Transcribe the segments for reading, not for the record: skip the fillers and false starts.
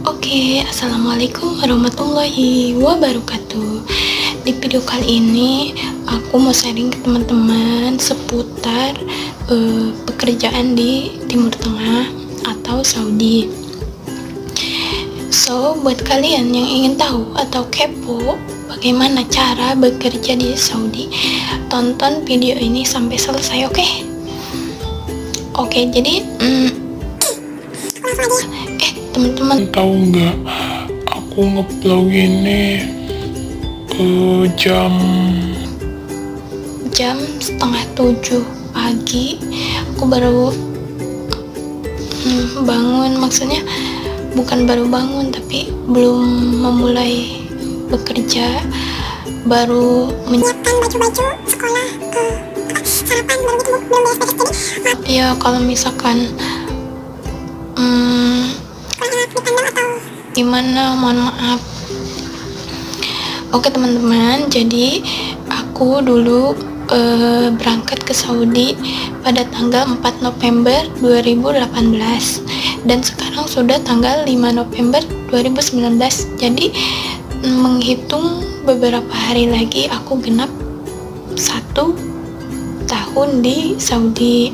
Oke, assalamualaikum warahmatullahi wabarakatuh. Di video kali ini aku mau sharing ke teman-teman seputar pekerjaan di Timur Tengah atau Saudi. So, buat kalian yang ingin tahu atau kepo bagaimana cara bekerja di Saudi, tonton video ini sampai selesai, oke? Oke, jadi teman-teman tahu nggak, aku nge-vlog ini jam 6:30 pagi. Aku baru bangun, maksudnya bukan baru bangun tapi belum memulai bekerja, baru menyiapkan baju-baju sekolah, sarapan, baru gitu, belum beres-beres. Jadi ya kalau misalkan gimana, mohon maaf. Oke teman-teman, jadi aku dulu berangkat ke Saudi pada tanggal 4 November 2018 dan sekarang sudah tanggal 5 November 2019. Jadi menghitung beberapa hari lagi aku genap 1 tahun di Saudi.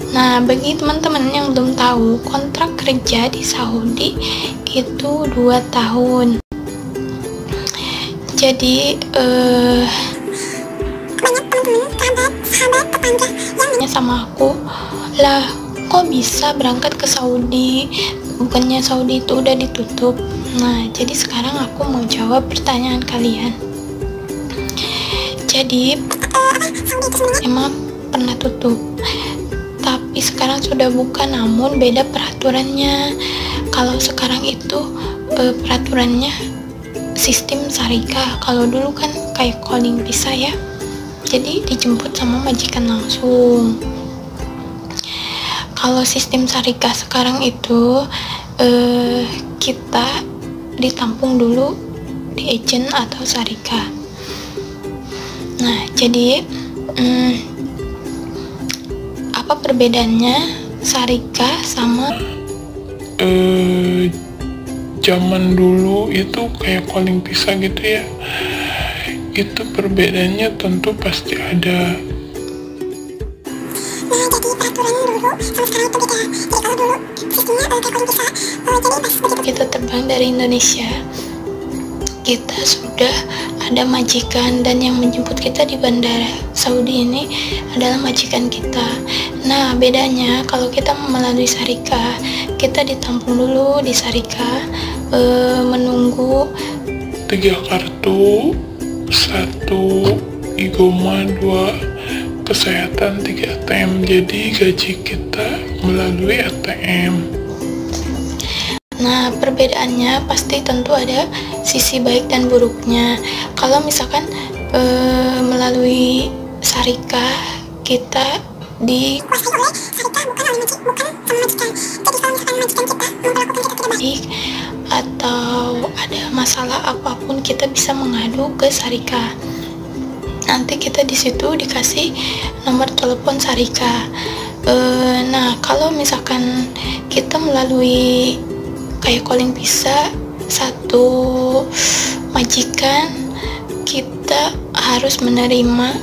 Nah, bagi teman-teman yang belum tahu, kontrak kerja di Saudi itu 2 tahun. Jadi banyak teman-teman, sahabat tetangga yang nanya sama aku, lah kok bisa berangkat ke Saudi, bukannya Saudi itu udah ditutup. Nah, jadi sekarang aku mau jawab pertanyaan kalian. Jadi emang pernah tutup, tapi sekarang sudah buka, namun beda peraturannya. Kalau sekarang itu peraturannya sistem syarikah, kalau dulu kan kayak calling visa ya, jadi dijemput sama majikan langsung. Kalau sistem syarikah sekarang itu kita ditampung dulu di agent atau syarikah. Nah, jadi apa perbedaannya syarikah sama zaman dulu itu kayak calling visa gitu ya. Itu perbedaannya tentu pasti ada. Nah, jadi peraturan dulu sama sekarang itu beda. Jadi kalau dulu sistemnya kayak calling visa, jadi pas begitu kita terbang dari Indonesia, kita sudah ada majikan, dan yang menjemput kita di bandara Saudi ini adalah majikan kita. Nah, bedanya kalau kita melalui syarikah, kita ditampung dulu di syarikah, menunggu 3 kartu, 1 igoma, 2 kesehatan, 3 ATM. Jadi gaji kita melalui ATM. Nah, perbedaannya pasti tentu ada sisi baik dan buruknya. Kalau misalkan melalui syarikah, kita dikuasai oleh syarikah, bukan sama majikan. Jadi kalau misalkan majikan kita memperlakukan kita tidak baik atau ada masalah apapun, kita bisa mengadu ke syarikah. Nanti kita di situ dikasih nomor telepon syarikah. Nah, kalau misalkan kita melalui kayak calling visa, 1 majikan, kita harus menerima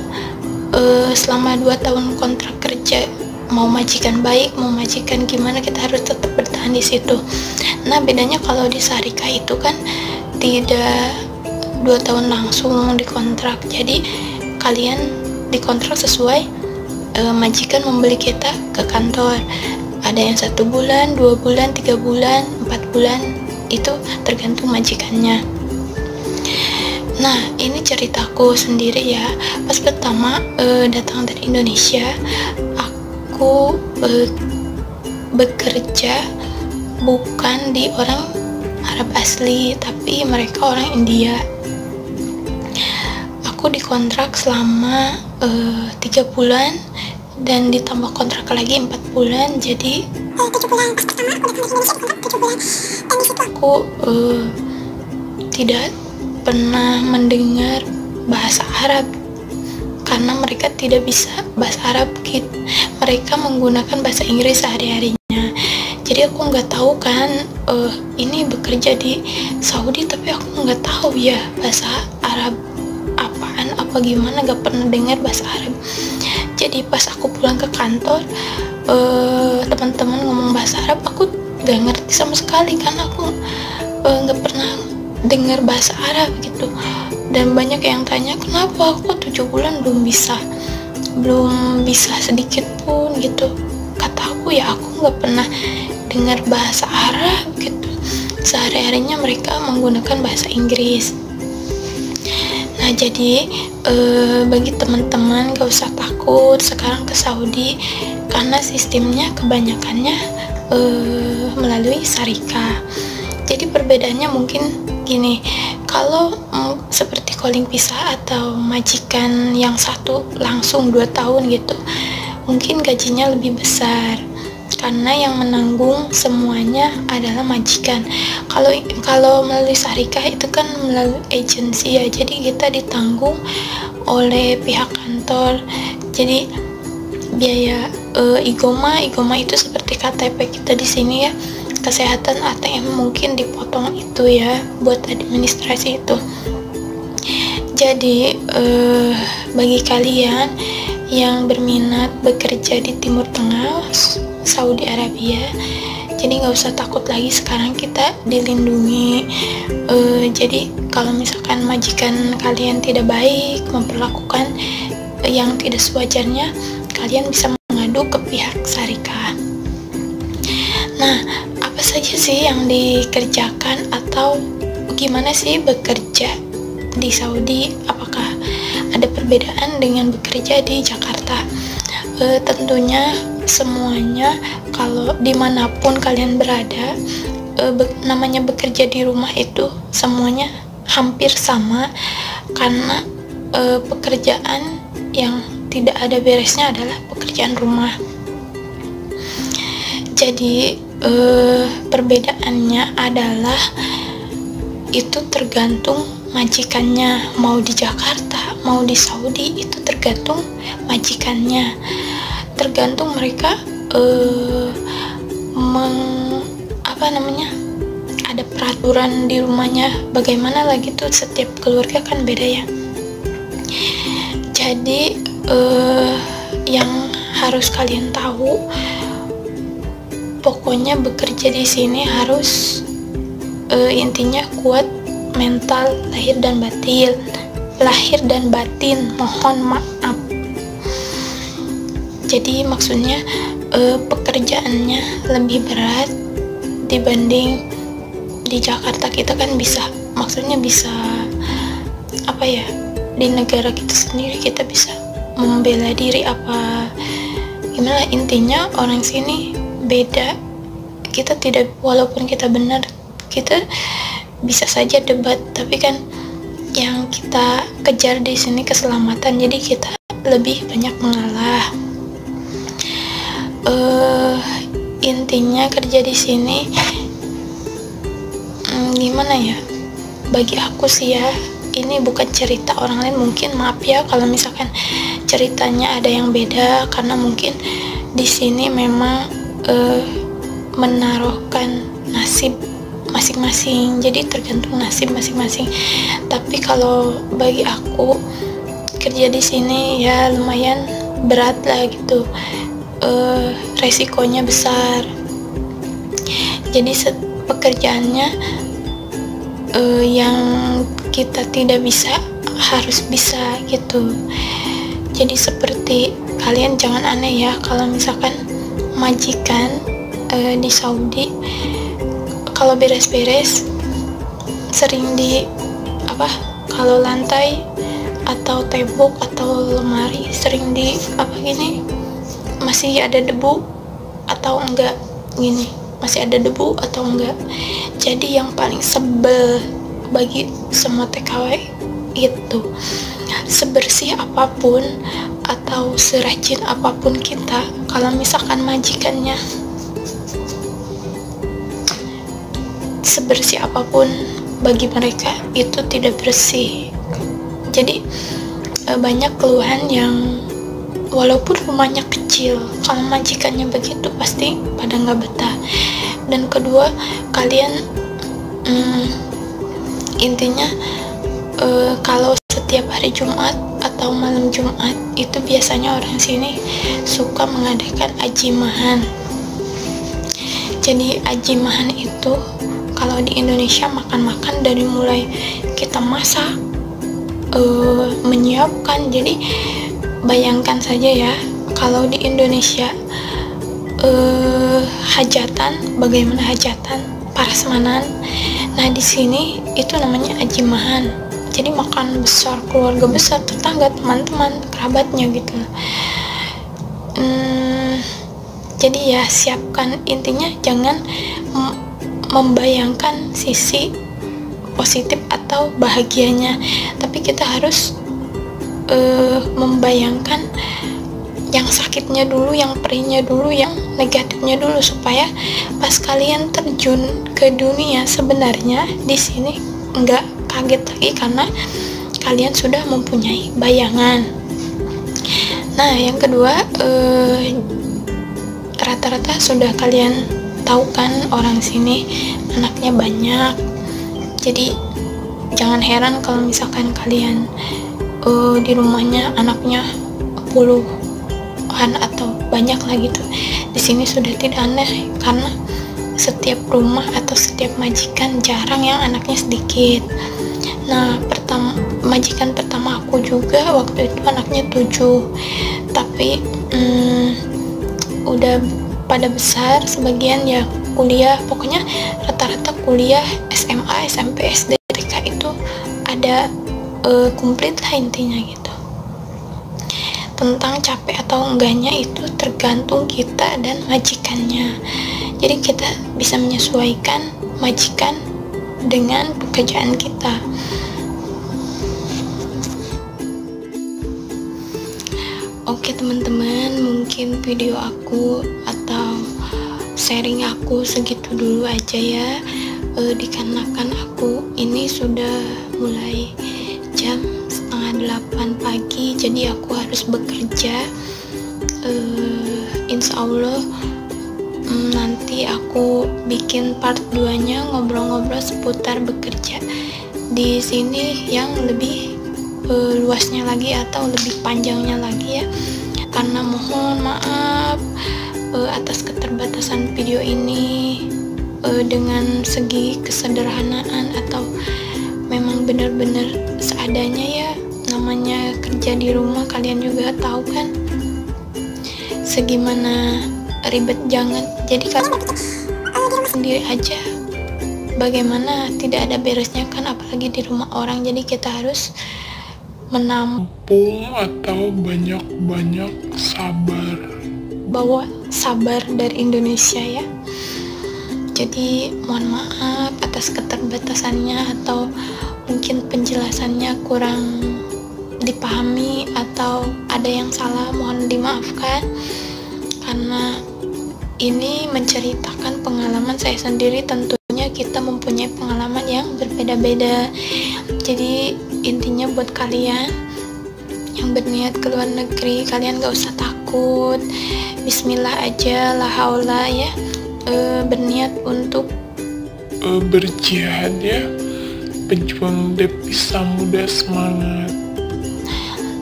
selama 2 tahun kontrak kerja. Mau majikan baik, mau majikan gimana, kita harus tetap bertahan di situ. Nah, bedanya kalau di syarikah itu kan tidak 2 tahun langsung dikontrak. Jadi kalian dikontrak sesuai majikan membeli kita ke kantor. Ada yang 1 bulan, 2 bulan, 3 bulan, 4 bulan, itu tergantung majikannya. Nah, ini ceritaku sendiri ya. Pas pertama datang dari Indonesia, aku bekerja bukan di orang Arab asli, tapi mereka orang India. Aku dikontrak selama 3 bulan dan ditambah kontrak lagi 4 bulan, jadi 7 bulan. Pas pertama aku datang dari Indonesia dikontrak 7 bulan, dan disitu aku tidak pernah mendengar bahasa Arab karena mereka tidak bisa bahasa Arab. Mereka menggunakan bahasa Inggris sehari-harinya. Jadi Jadi aku nggak tahu kan, ini bekerja di Saudi tapi aku nggak tahu ya bahasa Arab apaan, apa gimana, nggak pernah dengar bahasa Arab. Jadi pas aku pulang ke kantor, teman-teman ngomong bahasa Arab, aku nggak ngerti sama sekali karena aku nggak pernah dengar bahasa Arab gitu. Dan banyak yang tanya, kenapa aku 7 bulan belum bisa sedikit pun gitu. Kata aku, ya aku nggak pernah dengar bahasa Arab gitu. Sehari-harinya mereka menggunakan bahasa Inggris. Nah, jadi bagi teman-teman gak usah takut sekarang ke Saudi, karena sistemnya kebanyakannya melalui syarikat. Jadi perbedaannya mungkin gini, kalau seperti calling pisah atau majikan yang satu langsung 2 tahun gitu, mungkin gajinya lebih besar karena yang menanggung semuanya adalah majikan. Kalau melalui syarikat itu kan melalui agensi ya, jadi kita ditanggung oleh pihak kantor. Jadi biaya igoma itu seperti KTP kita di sini ya, kesehatan, ATM mungkin dipotong itu ya buat administrasi itu. Jadi bagi kalian yang berminat bekerja di Timur Tengah, Saudi Arabia, jadi nggak usah takut lagi, sekarang kita dilindungi. Jadi kalau misalkan majikan kalian tidak baik, memperlakukan yang tidak sewajarnya, kalian bisa mengadu ke pihak syarikat. Nah, apa saja sih yang dikerjakan atau gimana sih bekerja di Saudi? Apakah ada perbedaan dengan bekerja di Jakarta? Tentunya semuanya, kalau dimanapun kalian berada, namanya bekerja di rumah itu semuanya hampir sama, karena pekerjaan yang tidak ada beresnya adalah pekerjaan rumah. Jadi perbedaannya adalah itu tergantung majikannya, mau di Jakarta mau di Saudi itu tergantung majikannya, tergantung mereka ada peraturan di rumahnya bagaimana lagi tuh, setiap keluarga kan beda ya. Jadi yang harus kalian tahu, pokoknya bekerja di sini harus intinya kuat mental, lahir dan batin, mohon maaf. Jadi maksudnya pekerjaannya lebih berat dibanding di Jakarta. Kita kan bisa di negara kita sendiri kita bisa membela diri apa gimana. Intinya orang sini beda, kita tidak, walaupun kita benar, kita bisa saja debat, tapi kan yang kita kejar di sini keselamatan, jadi kita lebih banyak mengalah. Intinya kerja di sini gimana ya, bagi aku sih ya, ini bukan cerita orang lain, mungkin maaf ya kalau misalkan ceritanya ada yang beda, karena mungkin di sini memang menaruhkan nasib masing-masing, jadi tergantung nasib masing-masing. Tapi kalau bagi aku kerja di sini ya lumayan berat lah gitu, resikonya besar. Jadi pekerjaannya yang kita tidak bisa harus bisa gitu. Jadi seperti kalian jangan aneh ya kalau misalkan majikan di Saudi kalau beres-beres sering kalau lantai atau tembok atau lemari sering masih ada debu atau enggak gini, masih ada debu atau enggak. Jadi yang paling sebel bagi semua TKW itu, sebersih apapun atau serajin apapun kita, kalau misalkan majikannya sebersih apapun, bagi mereka itu tidak bersih. Jadi banyak keluhan yang walaupun rumahnya kecil, kalau majikannya begitu pasti pada nggak betah. dan kedua kalian intinya kalau setiap hari Jumat atau malam Jumat itu biasanya orang sini suka mengadakan ajimahan. Jadi ajimahan itu kalau di Indonesia makan-makan dari mulai kita masak, menyiapkan. Jadi bayangkan saja ya, kalau di Indonesia hajatan, bagaimana hajatan, prasmanan. Nah di sini itu namanya ajimahan. Jadi makan besar, keluarga besar, tetangga, teman-teman, kerabatnya gitu. Jadi ya siapkan, intinya jangan membayangkan sisi positif atau bahagianya, tapi kita harus membayangkan yang sakitnya dulu, yang perihnya dulu, yang negatifnya dulu, supaya pas kalian terjun ke dunia sebenarnya di sini nggak kaget lagi karena kalian sudah mempunyai bayangan. Nah yang kedua, rata-rata sudah kalian tahu kan, orang sini anaknya banyak. Jadi jangan heran kalau misalkan kalian di rumahnya anaknya puluhan atau banyak lah gitu. Di sini sudah tidak aneh karena setiap rumah atau setiap majikan jarang yang anaknya sedikit. Nah majikan pertama aku juga waktu itu anaknya 7, tapi udah pada besar, sebagian ya kuliah, pokoknya rata-rata kuliah, SMA, SMP, SD, TK itu ada komplit lah intinya gitu. Tentang capek atau enggaknya itu tergantung kita dan majikannya. Jadi kita bisa menyesuaikan majikan dengan pekerjaan kita. Oke teman-teman, mungkin video aku atau sharing aku segitu dulu aja ya. Dikarenakan aku ini sudah mulai jam 7:30 pagi, jadi aku harus bekerja. Insya Allah nanti aku bikin part 2 nya ngobrol-ngobrol seputar bekerja di sini yang lebih luasnya lagi atau lebih panjangnya lagi ya, karena mohon maaf atas keterbatasan video ini. Dengan segi kesederhanaan atau memang benar-benar seadanya ya, namanya kerja di rumah kalian juga tahu kan segimana ribet. Jangan jadi kalian sendiri aja, bagaimana tidak ada beresnya kan, apalagi di rumah orang. Jadi kita harus menampung atau banyak-banyak sabar, bawa sabar dari Indonesia ya. Jadi mohon maaf atas keterbatasannya, atau mungkin penjelasannya kurang dipahami atau ada yang salah, mohon dimaafkan. Karena ini menceritakan pengalaman saya sendiri, tentunya kita mempunyai pengalaman yang berbeda-beda. Jadi intinya buat kalian yang berniat ke luar negeri, kalian gak usah takut, bismillah aja, la haula ya. Berniat untuk berjihad ya, pejuang devisa muda, semangat.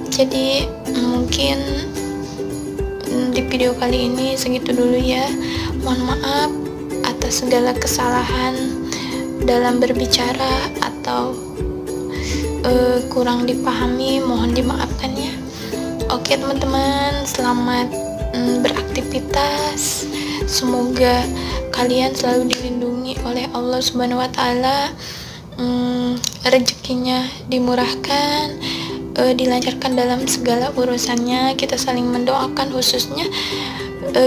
Jadi mungkin di video kali ini segitu dulu ya. Mohon maaf atas segala kesalahan dalam berbicara atau kurang dipahami, mohon dimaafkan ya. Oke teman-teman, selamat beraktivitas. Semoga kalian selalu dilindungi oleh Allah Subhanahu wa Ta'ala, rezekinya dimurahkan, dilancarkan dalam segala urusannya. Kita saling mendoakan, khususnya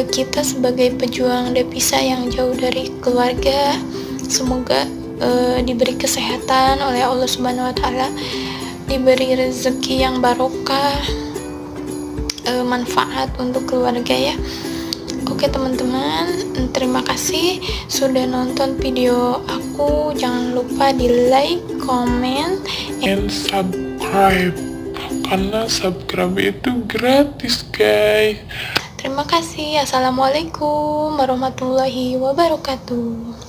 kita sebagai pejuang devisa yang jauh dari keluarga. Semoga diberi kesehatan oleh Allah Subhanahu wa Ta'ala, diberi rezeki yang barokah, manfaat untuk keluarga ya. Oke teman-teman, terima kasih sudah nonton video aku. Jangan lupa di like, comment, and subscribe, karena subscribe itu gratis guys. Terima kasih. Assalamualaikum warahmatullahi wabarakatuh.